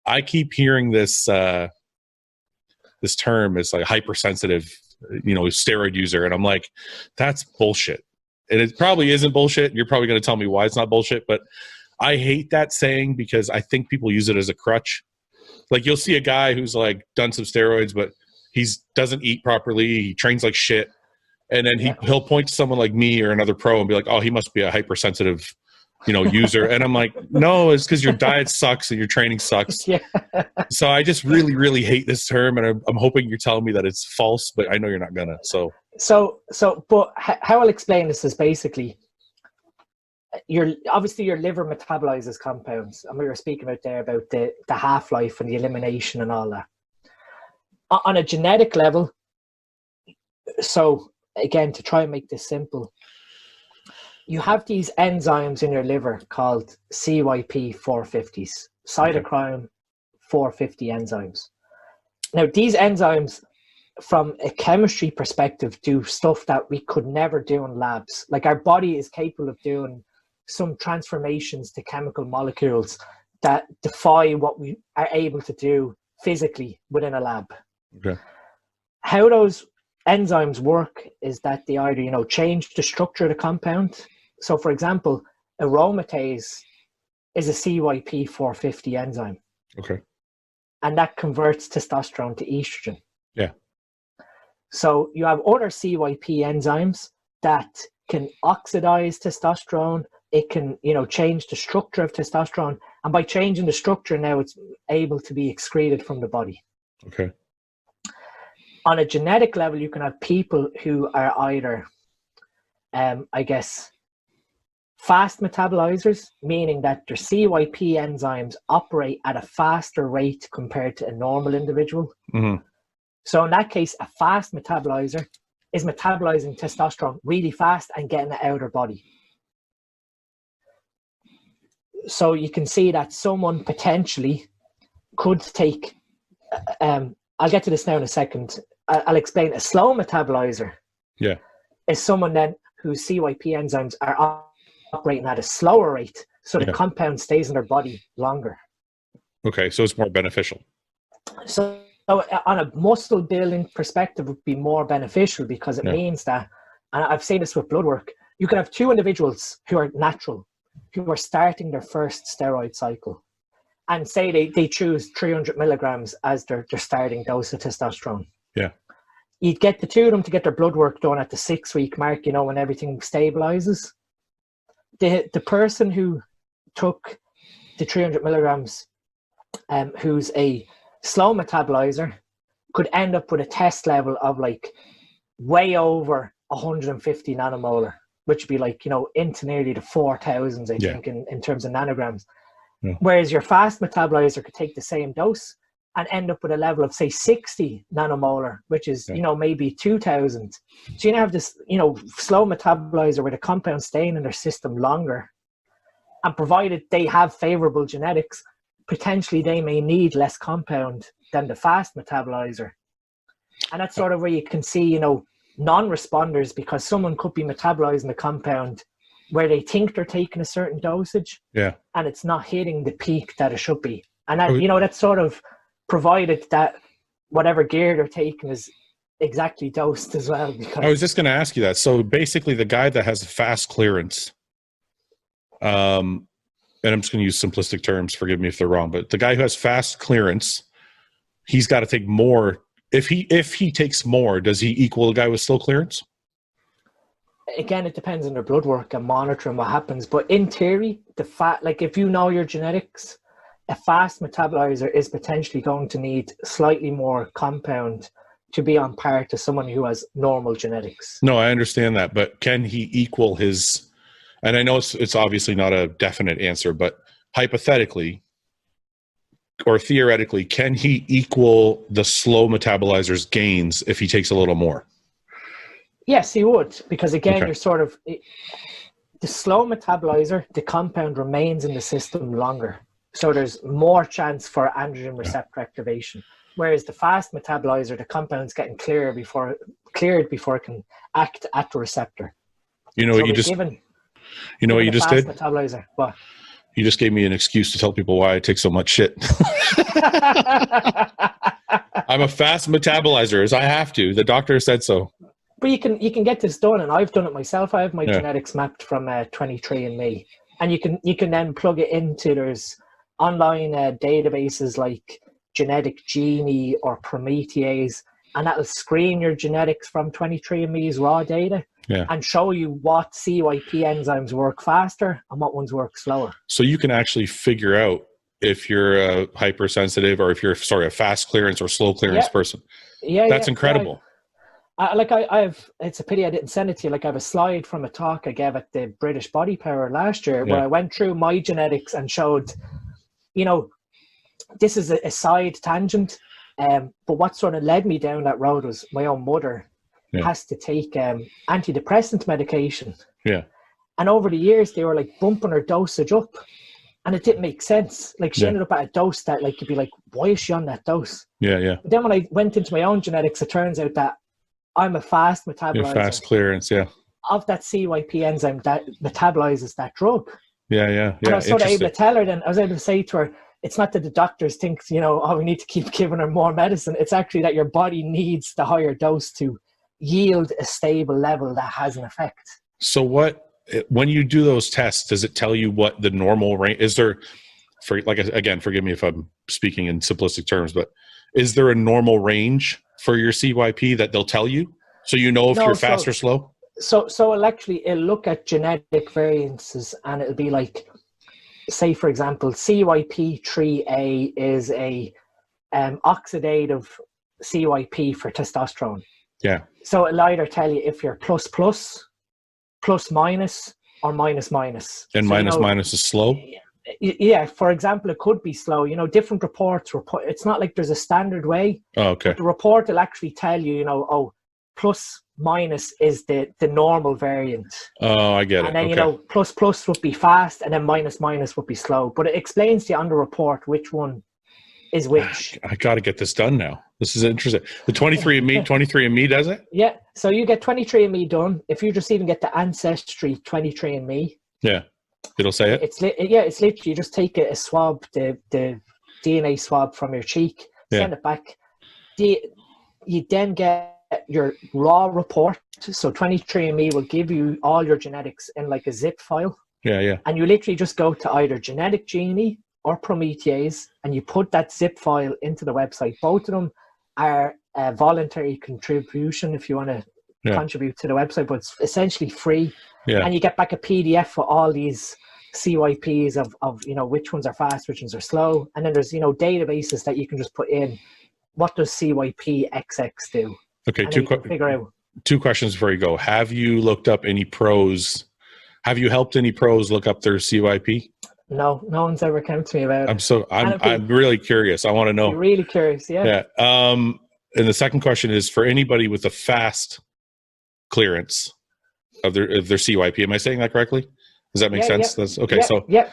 I keep hearing this this term is like hypersensitive, steroid user, and I'm like, that's bullshit. And it probably isn't bullshit. You're probably going to tell me why it's not bullshit, but I hate that saying because I think people use it as a crutch. Like you'll see a guy who's like done some steroids, but doesn't eat properly. He trains like shit. And then he'll point to someone like me or another pro and be like, oh, he must be a hypersensitive, user. And I'm like, no, it's because your diet sucks and your training sucks. Yeah. So I just really, really hate this term. And I'm hoping you're telling me that it's false, but I know you're not gonna. But how I'll explain this is basically obviously your liver metabolizes compounds. And we were speaking about the half-life and the elimination and all that. On a genetic level, so again, to try and make this simple, you have these enzymes in your liver called CYP450s, cytochrome 450 enzymes. Now, these enzymes, from a chemistry perspective, do stuff that we could never do in labs. Like our body is capable of doing some transformations to chemical molecules that defy what we are able to do physically within a lab. Okay. How those enzymes work is that they either, change the structure of the compound. So, for example, aromatase is a CYP450 enzyme. Okay. And that converts testosterone to estrogen. Yeah. So you have other CYP enzymes that can oxidize testosterone. It can, change the structure of testosterone. And by changing the structure, now it's able to be excreted from the body. Okay. On a genetic level, you can have people who are either, fast metabolizers, meaning that their CYP enzymes operate at a faster rate compared to a normal individual. Mm-hmm. So in that case, a fast metabolizer is metabolizing testosterone really fast and getting it out of their body. So you can see that someone potentially could take, I'll get to this now in a second. I'll explain. A slow metabolizer is someone then whose CYP enzymes are operating at a slower rate, so the compound stays in their body longer. Okay, so it's more beneficial. So on a muscle building perspective, it would be more beneficial because it means that, and I've seen this with blood work, you can have two individuals who are natural, who are starting their first steroid cycle, and say they choose 300 milligrams as their starting dose of testosterone. Yeah. You'd get the two of them to get their blood work done at the 6-week mark, when everything stabilizes. The person who took the 300 milligrams, who's a slow metabolizer, could end up with a test level of like way over 150 nanomolar, which would be like, into nearly the 4,000s, I think, in terms of nanograms. Yeah. Whereas your fast metabolizer could take the same dose and end up with a level of, say, 60 nanomolar, which is, maybe 2,000. So you now have this, slow metabolizer with a compound staying in their system longer. And provided they have favorable genetics, potentially they may need less compound than the fast metabolizer. And that's sort of where you can see, non-responders, because someone could be metabolizing the compound where they think they're taking a certain dosage, and it's not hitting the peak that it should be. And that, that's sort of provided that whatever gear they're taking is exactly dosed as well. Because I was just going to ask you that. So basically the guy that has fast clearance, and I'm just going to use simplistic terms, forgive me if they're wrong, but the guy who has fast clearance, he's got to take more. If he takes more, does he equal the guy with slow clearance? Again, it depends on their blood work and monitoring what happens. But in theory, if you know your genetics, a fast metabolizer is potentially going to need slightly more compound to be on par to someone who has normal genetics. No, I understand that, but can he equal his? And I know it's obviously not a definite answer, but hypothetically or theoretically, can he equal the slow metabolizer's gains if he takes a little more? Yes, he would, because again, you're sort of the slow metabolizer, the compound remains in the system longer. So there's more chance for androgen receptor activation. Whereas the fast metabolizer, the compound's getting cleared before it can act at the receptor. You know what you just did? Metabolizer. What? You just gave me an excuse to tell people why I take so much shit. I'm a fast metabolizer, as I have to. The doctor said so. But you can get this done, and I've done it myself. I have my genetics mapped from 23andMe, and you can then plug it into, there's online databases like Genetic Genie or Promethease, and that'll screen your genetics from 23andMe's raw data and show you what CYP enzymes work faster and what ones work slower. So you can actually figure out if you're a hypersensitive or if you're, a fast clearance or slow clearance person. Yeah, that's incredible. I've it's a pity I didn't send it to you. Like, I have a slide from a talk I gave at the British Body Power last year where I went through my genetics and showed, this is a side tangent, but what sort of led me down that road was my own mother has to take antidepressant medication. Yeah. And over the years, they were like bumping her dosage up, and it didn't make sense. Like, she ended up at a dose that, like, you'd be like, why is she on that dose? Yeah, yeah. But then when I went into my own genetics, it turns out that I'm a fast metabolizer. You're fast clearance, of that CYP enzyme that metabolizes that drug. Yeah, yeah, yeah. And I was sort of able to tell her then, I was able to say to her, it's not that the doctors think, oh, we need to keep giving her more medicine. It's actually that your body needs the higher dose to yield a stable level that has an effect. So when you do those tests, does it tell you what the normal range is? There, again, forgive me if I'm speaking in simplistic terms, but is there a normal range for your CYP that they'll tell you? So if you're fast or slow? So it'll look at genetic variances, and it'll be like, say, for example, CYP3A is a oxidative CYP for testosterone. Yeah. So it'll either tell you if you're plus minus, or minus. And minus is slow? Yeah. For example, it could be slow. Different reports it's not like there's a standard way. Oh, okay. But the report will actually tell you, plus minus is the normal variant. Oh, I get it. And then, plus would be fast, and then minus would be slow. But it explains to you on the report which one is which. I got to get this done now. This is interesting. The 23andMe does it? Yeah. So you get 23andMe done. If you just even get the Ancestry 23andMe. Yeah. It'll say it? It's literally, you just take a swab, the DNA swab from your cheek, send it back. You then get your raw report. So 23andMe will give you all your genetics in like a zip file. Yeah, yeah. And you literally just go to either Genetic Genie or Promethease, and you put that zip file into the website. Both of them are a voluntary contribution if you want to contribute to the website, but it's essentially free. Yeah. And you get back a PDF for all these CYPs of which ones are fast, which ones are slow. And then there's, databases that you can just put in, what does CYP XX do? Okay, figure out. 2 questions before you go. Have you looked up any pros? Have you helped any pros look up their CYP? No one's ever come to me about it. I'm really curious. I want to know. You're really curious, yeah. Yeah. And the second question is for anybody with a fast clearance of their CYP. Am I saying that correctly? Does that make sense? Yeah. That's okay.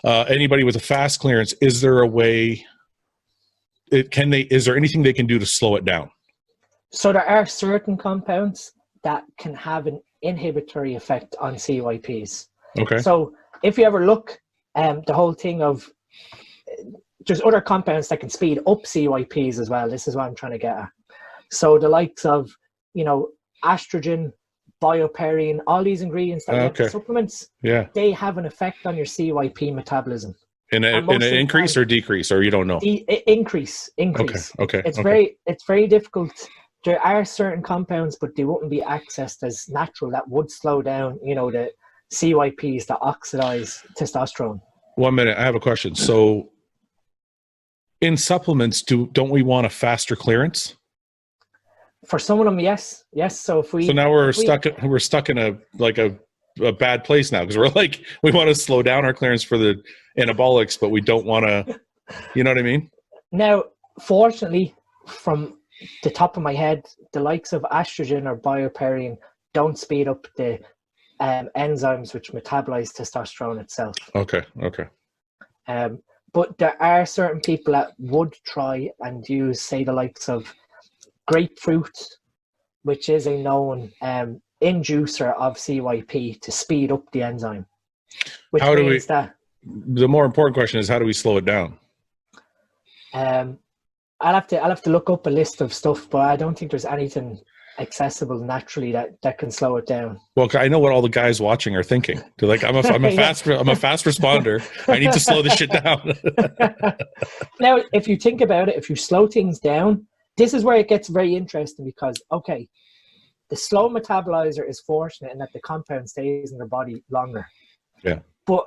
Anybody with a fast clearance, is there a way? Is there anything they can do to slow it down? So there are certain compounds that can have an inhibitory effect on CYPs. Okay. So if you ever look, the whole thing of there's other compounds that can speed up CYPs as well. This is what I'm trying to get at. So the likes of, estrogen, bioperine, all these ingredients that get supplements, they have an effect on your CYP metabolism. In an increase or decrease, or you don't know? Increase. Okay. It's very difficult. There are certain compounds, but they wouldn't be accessed as natural. That would slow down, the CYPs that oxidize testosterone. 1 minute, I have a question. So, in supplements, don't we want a faster clearance? For some of them, yes. So now we're stuck in a bad place now, because we want to slow down our clearance for the anabolics, but we don't want to. You know what I mean? Now, fortunately, from the top of my head, the likes of estrogen or bioperine don't speed up the enzymes which metabolize testosterone itself. Okay. But there are certain people that would try and use, say, the likes of grapefruit, which is a known inducer of CYP, to speed up the enzyme. the more important question is, how do we slow it down? I'll have to look up a list of stuff, but I don't think there's anything accessible naturally that can slow it down. Well, I know what all the guys watching are thinking. They're like, I'm a fast responder. I need to slow this shit down. Now, if you think about it, if you slow things down, this is where it gets very interesting because, okay, the slow metabolizer is fortunate in that the compound stays in their body longer. Yeah. But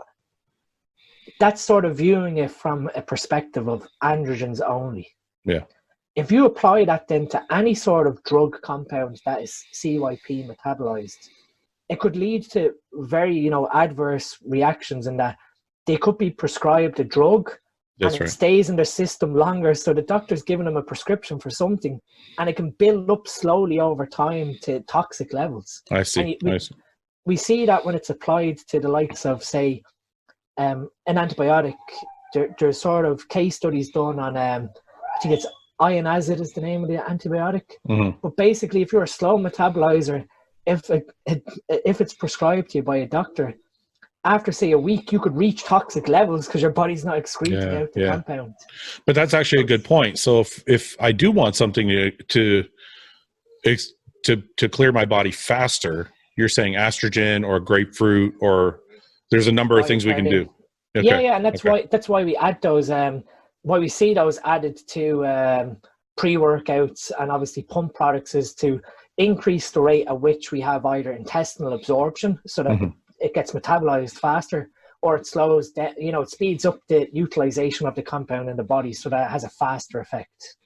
that's sort of viewing it from a perspective of androgens only. Yeah. If you apply that then to any sort of drug compound that is CYP metabolized, it could lead to very, adverse reactions in that they could be prescribed a drug and it stays in their system longer. So the doctor's giving them a prescription for something and it can build up slowly over time to toxic levels. I see. We see that when it's applied to the likes of, say, an antibiotic. There's sort of case studies done on, I think it's ionazid is the name of the antibiotic. Mm-hmm. But basically, if you're a slow metabolizer, if it's prescribed to you by a doctor, after say a week, you could reach toxic levels because your body's not excreting out the compound. But that's actually a good point. So if I do want something to clear my body faster, you're saying estrogen or grapefruit, or there's a number of things we can do. Okay. Yeah, and that's why we add those. Why we see those added to pre-workouts and obviously pump products is to increase the rate at which we have either intestinal absorption, so that it gets metabolized faster, or it slows down. It speeds up the utilization of the compound in the body, so that it has a faster effect.